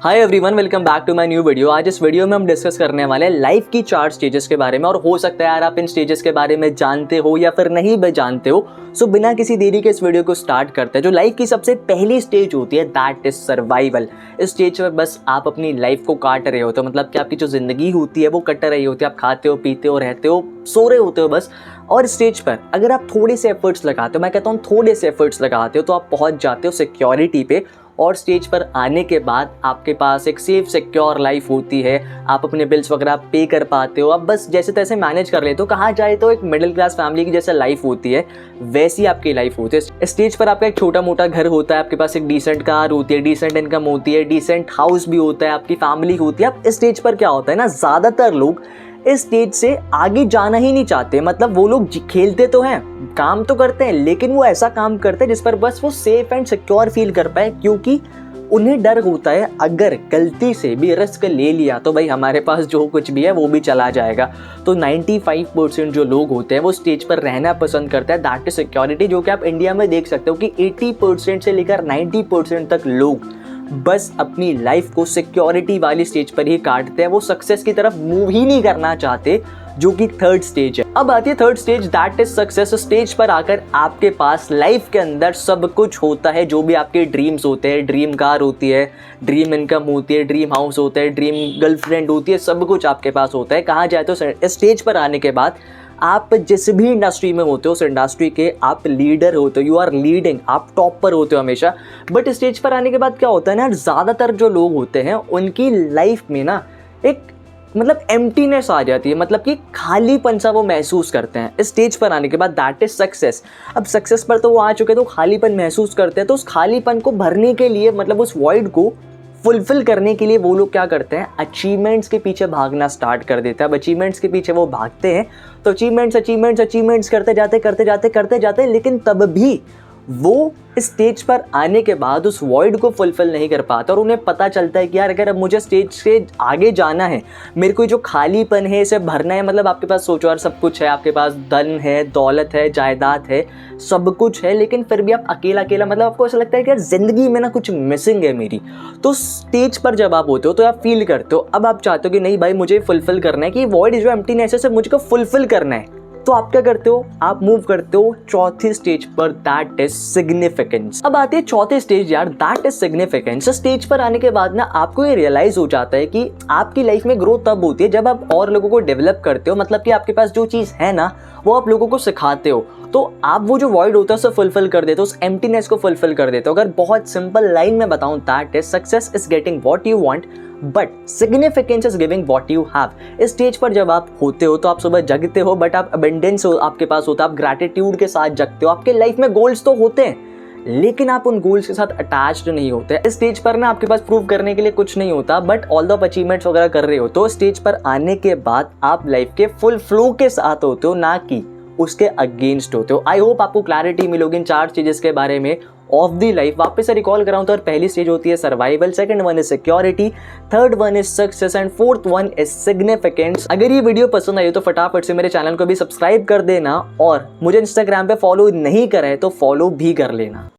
Hi everyone, welcome back to my new video. आज इस video में हम डिस्कस करने वाले हैं लाइफ की 4 स्टेजेस के बारे में। और हो सकता है यार आप इन स्टेजेस के बारे में जानते हो या फिर नहीं भी जानते हो। सो बिना किसी देरी के इस वीडियो को स्टार्ट करते हैं। जो लाइफ की सबसे पहली स्टेज होती है दैट इज सर्वाइवल। इस स्टेज पर बस आप अपनी लाइफ को काट रहे होते हो, मतलब कि आपकी जो जिंदगी होती है वो कट रही होती है। आप खाते हो, पीते हो, रहते हो, सो रहे होते हो बस। और स्टेज पर अगर आप थोड़े से एफर्ट्स लगाते हो, मैं कहता हूँ थोड़े से एफर्ट्स लगाते हो, तो आप पहुंच जाते हो सिक्योरिटी पे। और स्टेज पर आने के बाद आपके पास एक सेफ सिक्योर लाइफ होती है। आप अपने बिल्स वगैरह पे कर पाते हो, आप बस जैसे तैसे मैनेज कर लेते हो। कहा जाए तो एक मिडिल क्लास फैमिली की जैसे लाइफ होती है वैसी आपकी लाइफ होती है। स्टेज पर आपका एक छोटा मोटा घर होता है, आपके पास एक डिसेंट कार होती है, डिसेंट इनकम होती है, डिसेंट हाउस भी होता है, आपकी फैमिली होती है। अब इस स्टेज पर क्या होता है ना, ज़्यादातर लोग इस स्टेज से आगे जाना ही नहीं चाहते। मतलब वो लोग खेलते तो हैं, काम तो करते हैं, लेकिन वो ऐसा काम करते हैं जिस पर बस वो सेफ एंड सिक्योर फील कर पाए, क्योंकि उन्हें डर होता है अगर गलती से भी रिस्क ले लिया तो भाई हमारे पास जो कुछ भी है वो भी चला जाएगा। तो 95% जो लोग होते हैं वो स्टेज पर रहना पसंद करते हैं, दैट इज सिक्योरिटी। जो कि आप इंडिया में देख सकते हो कि 80% से लेकर 90% तक लोग बस अपनी लाइफ को सिक्योरिटी वाली स्टेज पर ही काटते हैं। वो सक्सेस की तरफ मूव ही नहीं करना चाहते, जो कि थर्ड स्टेज है। अब आती है third stage, that is success. Stage पर आकर आपके पास लाइफ के अंदर सब कुछ होता है, जो भी आपके ड्रीम्स होते हैं। ड्रीम कार होती है, ड्रीम इनकम होती है, ड्रीम हाउस होता है, ड्रीम गर्लफ्रेंड होती है, सब कुछ आपके पास होता है। कहा जाए तो स्टेज पर आने के बाद आप जिस भी इंडस्ट्री में होते हो उस इंडस्ट्री के आप लीडर होते हो, यू आर लीडिंग, आप टॉप पर होते हो हमेशा। बट स्टेज पर आने के बाद क्या होता है ना, ज़्यादातर जो लोग होते हैं उनकी लाइफ में ना एक मतलब एम्प्टीनेस आ जाती है, मतलब कि खालीपन सा वो महसूस करते हैं इस स्टेज पर आने के बाद। That is success. अब सक्सेस पर तो वो आ चुके तो खालीपन महसूस करते हैं, तो उस खालीपन को भरने के लिए, मतलब उस वॉइड को फुलफिल करने के लिए वो लोग क्या करते हैं, अचीवमेंट्स के पीछे भागना स्टार्ट कर देते हैं। अब अचीवमेंट्स के पीछे वो भागते हैं तो अचीवमेंट्स करते जाते, लेकिन तब भी वो स्टेज पर आने के बाद उस वॉइड को फुलफिल नहीं कर पाता। और उन्हें पता चलता है कि यार अगर अब मुझे स्टेज से आगे जाना है, मेरे को जो खालीपन है इसे भरना है। मतलब आपके पास सोचो यार, सब कुछ है, आपके पास धन है, दौलत है, जायदाद है, सब कुछ है, लेकिन फिर भी आप अकेला मतलब आपको ऐसा लगता है कि यार जिंदगी में ना कुछ मिसिंग है मेरी। तो स्टेज पर जब आप होते हो तो आप फील करते हो, अब आप चाहते हो कि नहीं भाई मुझे फुलफिल करना है, कि वॉइड जो एम्प्टीनेस है मुझको फुलफिल करना है। तो आप क्या करते हो, आप मूव करते हो चौथी स्टेज पर, दैट इज सिग्निफिकेंस। अब आती है चौथी स्टेज यार, दैट इज सिग्निफिकेंस। स्टेज पर आने के बाद ना आपको ये रियलाइज हो जाता है कि आपकी लाइफ में ग्रोथ तब होती है जब आप और लोगों को डेवलप करते हो। मतलब कि आपके पास जो चीज़ है ना वो आप लोगों को सिखाते हो, तो आप वो जो वॉइड होता है उसे फुलफिल कर देते हो, उस एम्प्टीनेस को फुलफिल कर देते हो। अगर बहुत सिंपल लाइन में बताऊं, that is success is getting what you want but significance is giving what you have. इस स्टेज पर जब आप होते हो तो आप सुबह जगते हो, बट आप अबेंडेंस आपके पास होता है, आप ग्रैटिट्यूड के साथ जगते हो। आपके लाइफ में गोल्स तो होते हैं, लेकिन आप उन गोल्स के साथ अटैच्ड नहीं होते। इस स्टेज पर ना आपके पास प्रूव करने के लिए कुछ नहीं होता, बट ऑल द अचीवमेंट्स वगैरह कर रहे हो। तो स्टेज पर आने के बाद आप लाइफ के फुल फ्लो के साथ होते हो, ना कि उसके अगेंस्ट होते हो। आई होप आपको क्लैरिटी मिलोगी इन 4 चीजेस के बारे में ऑफ दी लाइफ। वापस से रिकॉल कराऊं तो पहली स्टेज होती है survival, second one is security, third one is success and fourth one is significance. अगर ये वीडियो पसंद आई हो तो फटाफट से मेरे चैनल को भी सब्सक्राइब कर देना, और मुझे इंस्टाग्राम पे फॉलो नहीं करा है तो फॉलो भी कर लेना।